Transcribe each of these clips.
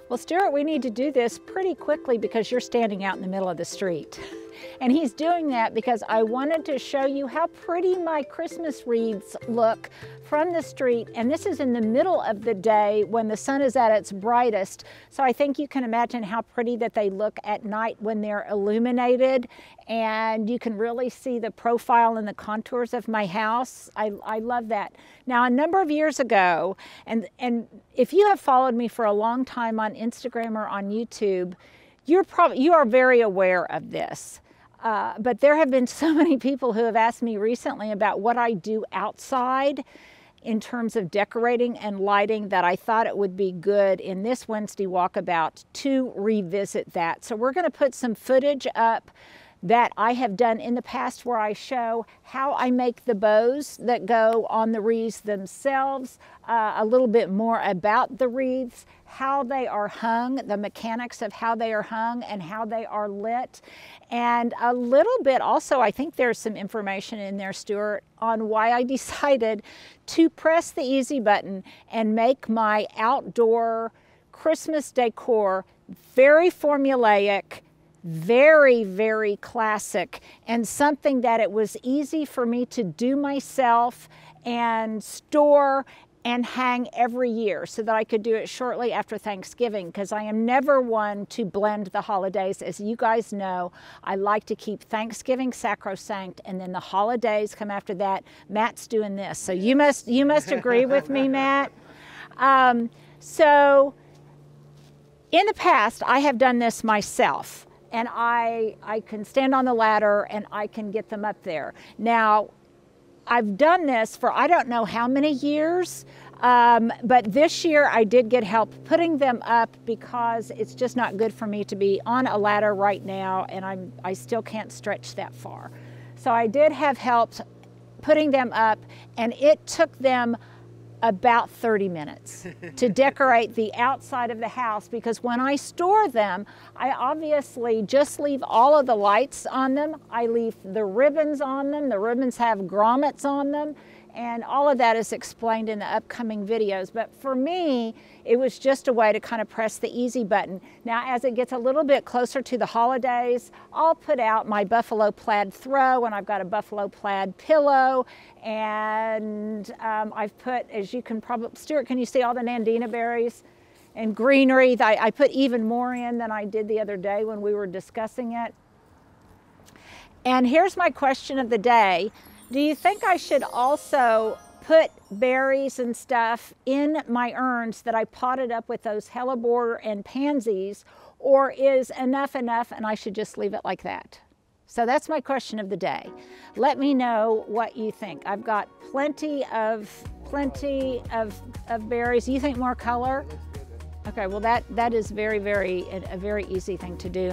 Well, Stuart, we need to do this pretty quickly because you're standing out in the middle of the street. And he's doing that because I wanted to show you how pretty my Christmas wreaths look from the street. And this is in the middle of the day when the sun is at its brightest. So I think you can imagine how pretty that they look at night when they're illuminated. And you can really see the profile and the contours of my house. I love that. Now, a number of years ago, and if you have followed me for a long time on Instagram or on YouTube, you are very aware of this. But there have been so many people who have asked me recently about what I do outside in terms of decorating and lighting that I thought it would be good in this Wednesday Walkabout to revisit that. So we're going to put some footage up that I have done in the past where I show how I make the bows that go on the wreaths themselves, a little bit more about the wreaths, how they are hung, the mechanics of how they are hung and how they are lit, and a little bit also, I think there's some information in there, Stuart, on why I decided to press the easy button and make my outdoor Christmas decor very formulaic, very, very classic, and something that it was easy for me to do myself and store and hang every year so that I could do it shortly after Thanksgiving, because I am never one to blend the holidays. As you guys know, I like to keep Thanksgiving sacrosanct, and then the holidays come after that. Matt's doing this, so you must agree with me, Matt. So in the past, I have done this myself, and I can stand on the ladder and I can get them up there. Now, I've done this for I don't know how many years, but this year I did get help putting them up because it's just not good for me to be on a ladder right now, and I still can't stretch that far. So I did have help putting them up, and it took them about 30 minutes to decorate the outside of the house, because when I store them, I obviously just leave all of the lights on them. I leave the ribbons on them. The ribbons have grommets on them, and all of that is explained in the upcoming videos. But for me, it was just a way to kind of press the easy button. Now, as it gets a little bit closer to the holidays, I'll put out my buffalo plaid throw, and I've got a buffalo plaid pillow, and I've put, as you can probably, Stuart, can you see all the Nandina berries and greenery? I put even more in than I did the other day when we were discussing it. And here's my question of the day. Do you think I should also put berries and stuff in my urns that I potted up with those hellebore and pansies, or is enough and I should just leave it like that? So that's my question of the day. Let me know what you think. I've got plenty of berries. You think more color? Okay, well that is a very easy thing to do.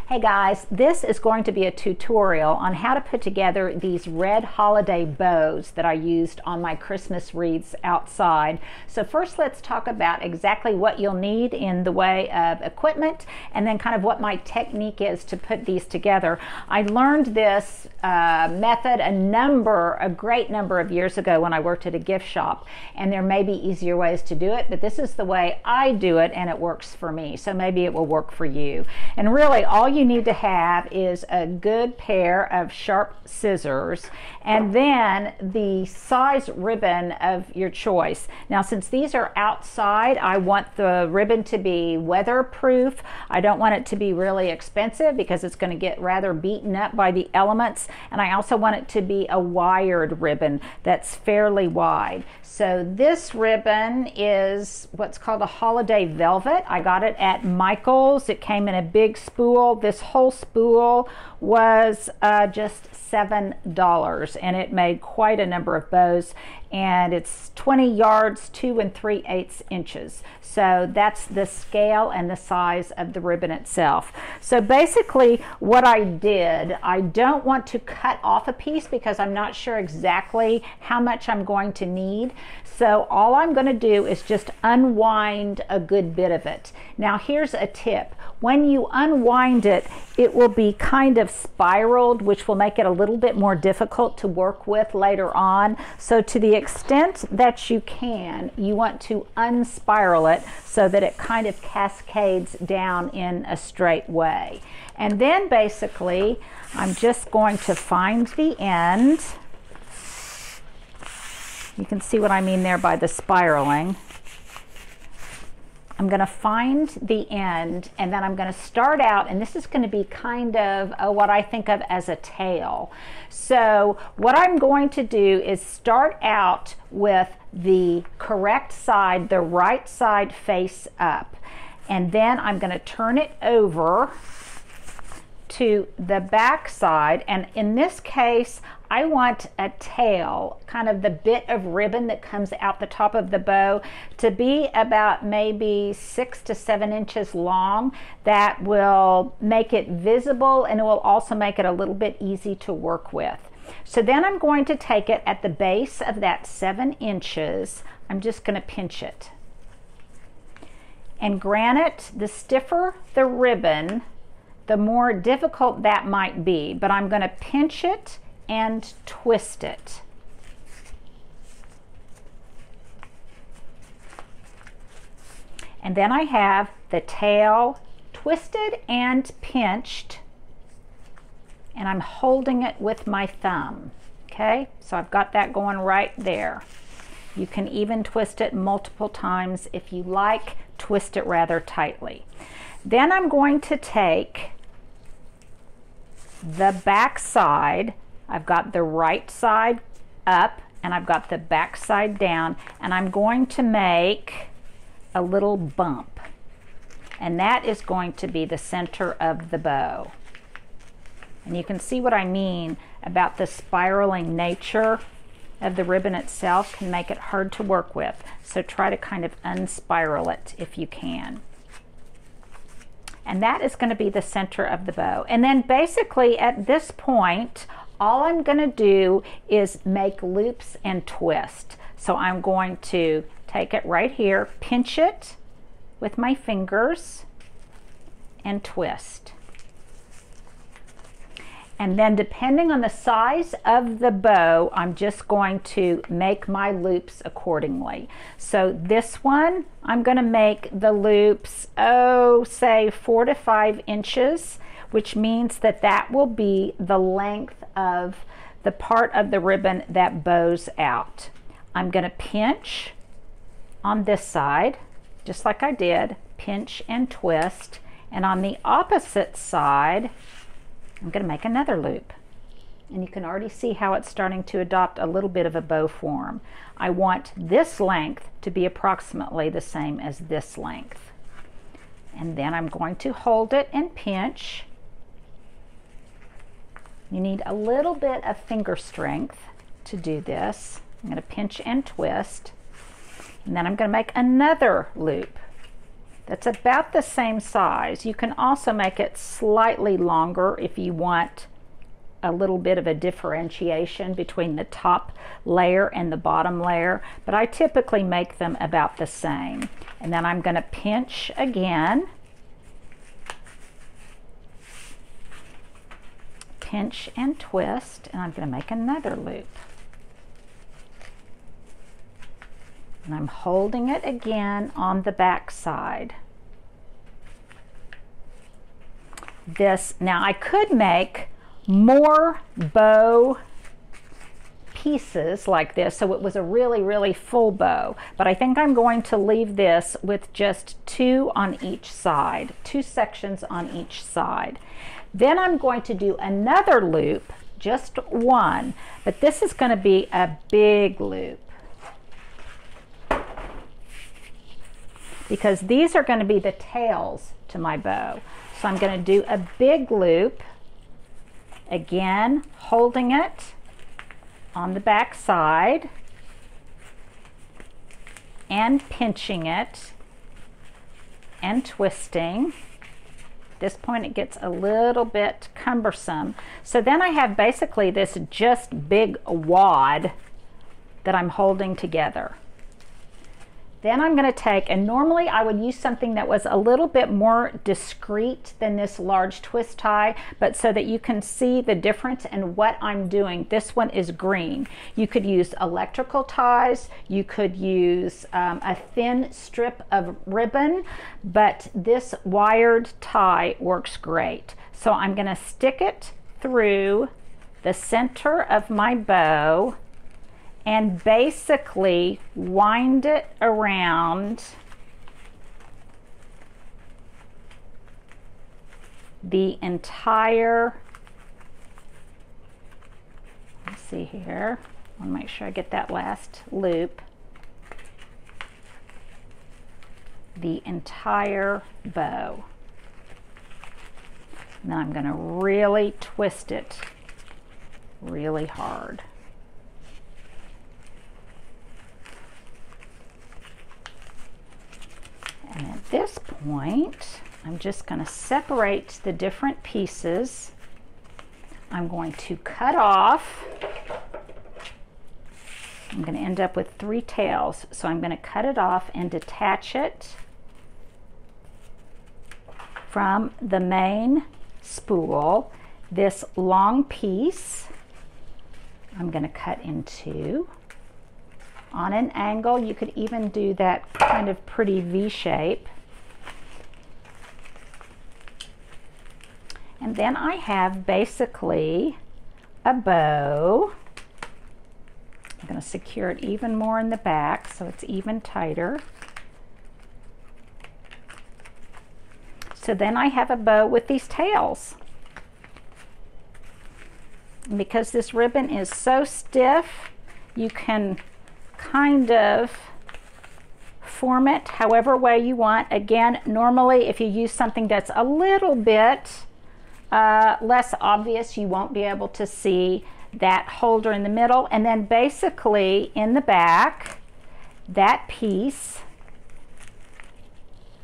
Hey guys, this is going to be a tutorial on how to put together these red holiday bows that I used on my Christmas wreaths outside. So first let's talk about exactly what you'll need in the way of equipment, and then kind of what my technique is to put these together. I learned this method a great number of years ago when I worked at a gift shop, and there may be easier ways to do it, but this is the way I do it and it works for me. So maybe it will work for you. And really all you need to have is a good pair of sharp scissors, and then the size ribbon of your choice. Now, since these are outside, I want the ribbon to be weatherproof. I don't want it to be really expensive because it's going to get rather beaten up by the elements, and I also want it to be a wired ribbon that's fairly wide. So this ribbon is what's called a holiday velvet. I got it at Michael's. It came in a big spool. This whole spool was just $7, and it made quite a number of bows, and it's 20 yards, 2 3/8 inches. So that's the scale and the size of the ribbon itself. So basically what I did, I don't want to cut off a piece because I'm not sure exactly how much I'm going to need. So all I'm going to do is just unwind a good bit of it. Now here's a tip. When you unwind it, it will be kind of spiraled, which will make it a little bit more difficult to work with later on. So to the extent that you can, you want to unspiral it so that it kind of cascades down in a straight way. And then basically, I'm just going to find the end. You can see what I mean there by the spiraling. I'm going to find the end, and then I'm going to start out, and this is going to be kind of what I think of as a tail. So what I'm going to do is start out with the correct side, the right side face up, and then I'm going to turn it over to the back side, and in this case I want a tail, kind of the bit of ribbon that comes out the top of the bow, to be about maybe 6 to 7 inches long. That will make it visible, and it will also make it a little bit easy to work with. So then I'm going to take it at the base of that 7 inches. I'm just going to pinch it. And granted, the stiffer the ribbon, the more difficult that might be, but I'm going to pinch it and twist it. And then I have the tail twisted and pinched, and I'm holding it with my thumb. Okay, so I've got that going right there. You can even twist it multiple times if you like, twist it rather tightly. Then I'm going to take the back side. I've got the right side up and I've got the back side down, and I'm going to make a little bump, and that is going to be the center of the bow. And you can see what I mean about the spiraling nature of the ribbon itself can make it hard to work with. So try to kind of unspiral it if you can. And that is going to be the center of the bow. And then basically at this point, all I'm going to do is make loops and twist. So I'm going to take it right here, pinch it with my fingers, and twist. And then depending on the size of the bow, I'm just going to make my loops accordingly. So this one, I'm going to make the loops, say 4 to 5 inches, which means that that will be the length of the part of the ribbon that bows out. I'm going to pinch on this side, just like I did, pinch and twist, and on the opposite side, I'm going to make another loop. And you can already see how it's starting to adopt a little bit of a bow form. I want this length to be approximately the same as this length. And then I'm going to hold it and pinch. You need a little bit of finger strength to do this. I'm going to pinch and twist, and then I'm going to make another loop that's about the same size. You can also make it slightly longer if you want a little bit of a differentiation between the top layer and the bottom layer, but I typically make them about the same. And then I'm going to pinch again, pinch and twist, and I'm going to make another loop. And I'm holding it again on the back side. Now I could make more bow pieces like this so it was a really full bow, but I think I'm going to leave this with just 2 on each side, 2 sections on each side. Then I'm going to do another loop, just 1, but this is going to be a big loop, because these are going to be the tails to my bow. So I'm going to do a big loop, again holding it on the back side and pinching it and twisting. At this point it gets a little bit cumbersome. So then I have basically this just big wad that I'm holding together. Then I'm going to take, and normally I would use something that was a little bit more discreet than this large twist tie, but so that you can see the difference in what I'm doing. This one is green. You could use electrical ties, you could use a thin strip of ribbon, but this wired tie works great. So I'm going to stick it through the center of my bow and basically wind it around the entire, let's see here, I want to make sure I get that last loop, the entire bow. And then I'm going to really twist it really hard. And at this point, I'm just going to separate the different pieces. I'm going to cut off. I'm going to end up with 3 tails, so I'm going to cut it off and detach it from the main spool. This long piece I'm going to cut in 2 on an angle. You could even do that kind of pretty V shape. And then I have basically a bow. I'm going to secure it even more in the back so it's even tighter. So then I have a bow with these tails. And because this ribbon is so stiff, you can kind of form it however way you want. Again, normally if you use something that's a little bit less obvious, you won't be able to see that holder in the middle. And then basically in the back, that piece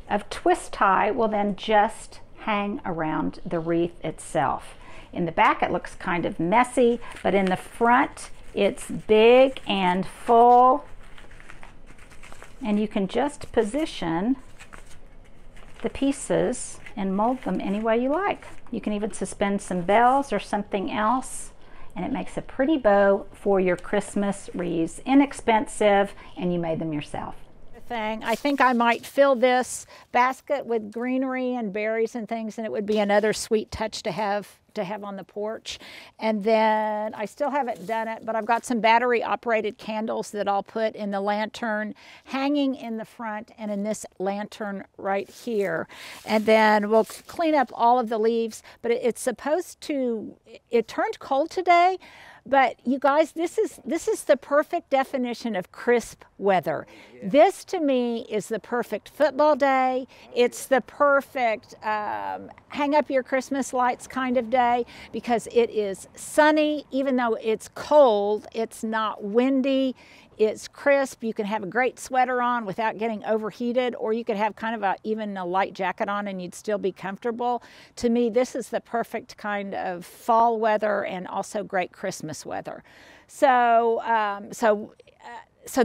of twist tie will then just hang around the wreath itself. In the back it looks kind of messy, but in the front it's big and full, and you can just position the pieces and mold them any way you like. You can even suspend some bells or something else, and it makes a pretty bow for your Christmas wreaths. Inexpensive, and you made them yourself. I think I might fill this basket with greenery and berries and things, and it would be another sweet touch to have on the porch. And then I still haven't done it, but I've got some battery operated candles that I'll put in the lantern hanging in the front and in this lantern right here. And then we'll clean up all of the leaves, but it's supposed to, it turned cold today. But you guys, this is the perfect definition of crisp weather. Yeah. This to me is the perfect football day. It's the perfect hang up your Christmas lights kind of day, because it is sunny. Even though it's cold, it's not windy. It's crisp. You can have a great sweater on without getting overheated, or you could have kind of even a light jacket on and you'd still be comfortable. To me, this is the perfect kind of fall weather and also great Christmas weather. So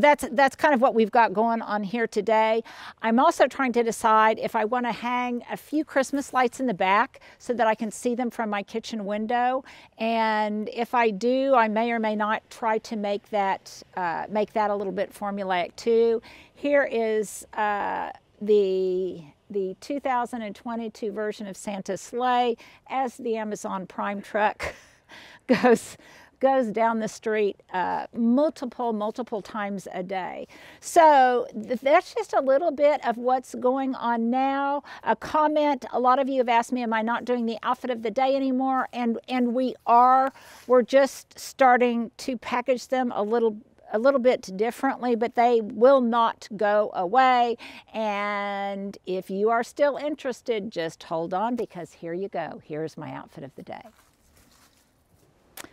that's kind of what we've got going on here today. I'm also trying to decide if I want to hang a few Christmas lights in the back so that I can see them from my kitchen window. And if I do, I may or may not try to make that a little bit formulaic too. Here is the 2022 version of Santa's sleigh as the Amazon Prime truck goes down the street multiple times a day. So that's just a little bit of what's going on now. A comment, a lot of you have asked me, am I not doing the outfit of the day anymore? And we're just starting to package them a little bit differently, but they will not go away. And if you are still interested, just hold on, because here you go. Here's my outfit of the day.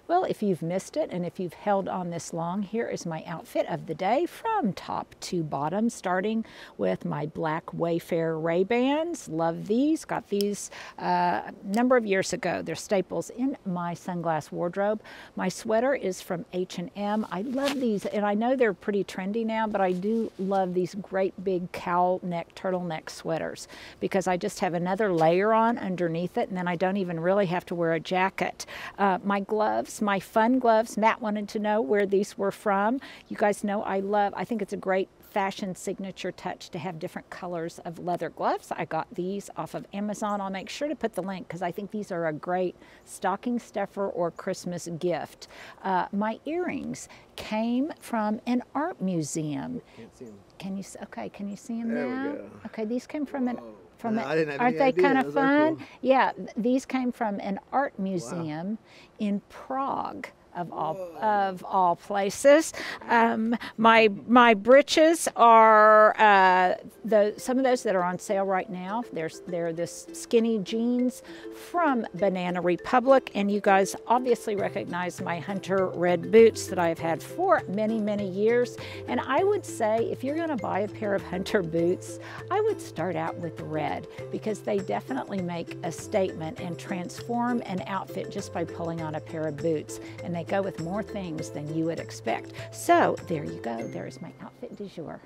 Well, if you've missed it and if you've held on this long, here is my outfit of the day from top to bottom, starting with my black Wayfarer Ray-Bans. Love these. Got these a number of years ago. They're staples in my sunglass wardrobe. My sweater is from H&M. I love these, and I know they're pretty trendy now, but I do love these great big cowl neck, turtleneck sweaters because I just have another layer on underneath it, and then I don't even really have to wear a jacket. My gloves, my fun gloves. Matt wanted to know where these were from. You guys know I think it's a great fashion signature touch to have different colors of leather gloves. I got these off of Amazon. I'll make sure to put the link because I think these are a great stocking stuffer or Christmas gift. My earrings came from an art museum. Can't see them. Can you? Okay, can you see them There now? we go. Okay, these came from an. I didn't have Aren't any they idea. kind of Those are fun? cool. Yeah, these came from an art museum in Prague. Of all places. My breeches are some of those that are on sale right now. They're this skinny jeans from Banana Republic, and you guys obviously recognize my Hunter red boots that I've had for many, many years. And I would say if you're going to buy a pair of Hunter boots, I would start out with red because they definitely make a statement and transform an outfit just by pulling on a pair of boots. And they go with more things than you would expect. So there you go. There's my outfit du jour.